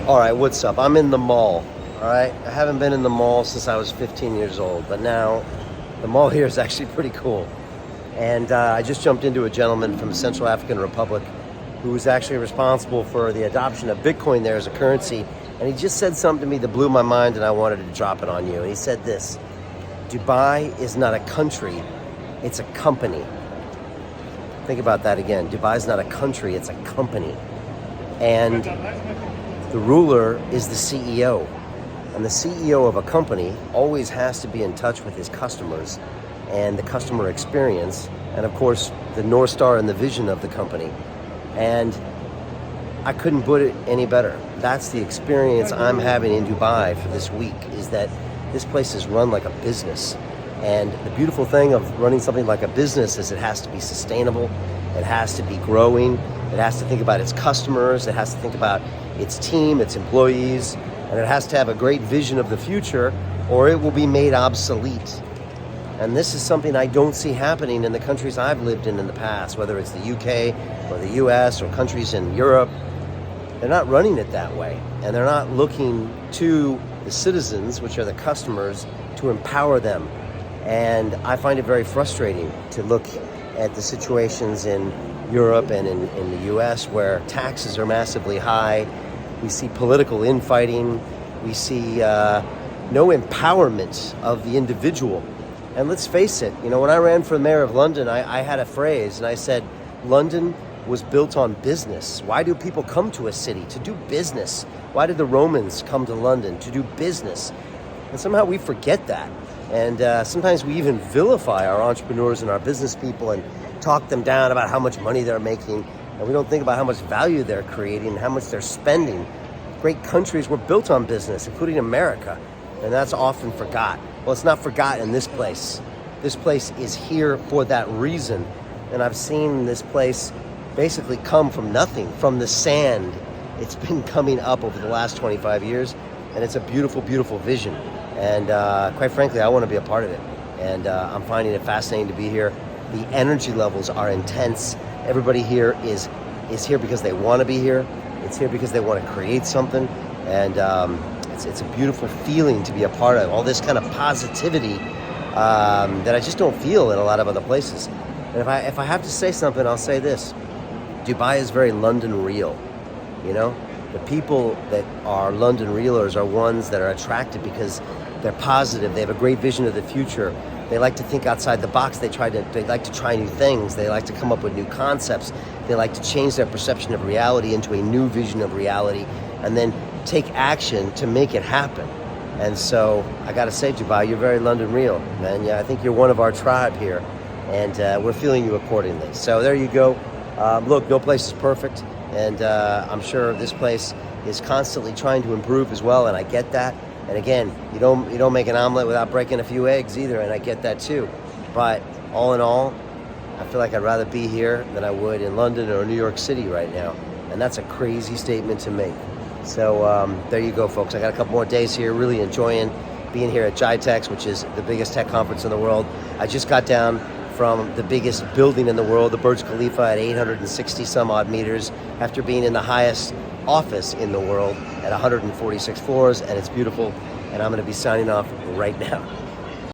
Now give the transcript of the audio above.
All right, what's up? I'm in the mall. All right, I haven't been in the mall since I was 15 years old, but now the mall here is actually pretty cool. And I just jumped into a gentleman from the Central African Republic who was actually responsible for the adoption of Bitcoin there as a currency. And he just said something to me that blew my mind, and I wanted to drop it on you. And he said this: Dubai is not a country, it's a company. Think about that again. Dubai is not a country, it's a company. And the ruler is the CEO. And the CEO of a company always has to be in touch with his customers and the customer experience, and of course, the North Star and the vision of the company. And I couldn't put it any better. That's the experience I'm having in Dubai for this week, is that this place is run like a business. And the beautiful thing of running something like a business is it has to be sustainable, it has to be growing, it has to think about its customers, it has to think about its team, its employees, and it has to have a great vision of the future, or it will be made obsolete. And this is something I don't see happening in the countries I've lived in the past, whether it's the UK or the US or countries in Europe. They're not running it that way, and they're not looking to the citizens, which are the customers, to empower them. And I find it very frustrating to look at the situations in Europe and in the US where taxes are massively high. We see political infighting. We see no empowerment of the individual. And let's face it, when I ran for mayor of London, I had a phrase, and I said, London was built on business. Why do people come to a city? To do business. Why did the Romans come to London? To do business. And somehow we forget that. And sometimes we even vilify our entrepreneurs and our business people and talk them down about how much money they're making. And we don't think about how much value they're creating and how much they're spending. Great countries were built on business, including America. And that's often forgot. Well, it's not forgotten in this place. This place is here for that reason. And I've seen this place basically come from nothing, from the sand. It's been coming up over the last 25 years. And it's a beautiful, beautiful vision. And quite frankly, I want to be a part of it. And I'm finding it fascinating to be here. The energy levels are intense. Everybody here is here because they want to be here. It's here because they want to create something. And it's a beautiful feeling to be a part of. All this kind of positivity that I just don't feel in a lot of other places. And if I have to say something, I'll say this. Dubai is very London real, The people that are London realers are ones that are attracted because they're positive. They have a great vision of the future. They like to think outside the box. They like to try new things. They like to come up with new concepts. They like to change their perception of reality into a new vision of reality and then take action to make it happen. And so I got to say, Dubai, you're very London real, man. Yeah, I think you're one of our tribe here, and we're feeling you accordingly. So there you go. Look, no place is perfect, and I'm sure this place is constantly trying to improve as well, and I get that. And again, you don't make an omelet without breaking a few eggs either, and I get that too. But all in all, I feel like I'd rather be here than I would in London or New York City right now, and that's a crazy statement to make. So there you go, folks. I got a couple more days here, really enjoying being here at GITEX, which is the biggest tech conference in the world. I just got down from the biggest building in the world, the Burj Khalifa, at 860 some odd meters, after being in the highest office in the world at 146 floors, and it's beautiful. And I'm going to be signing off right now.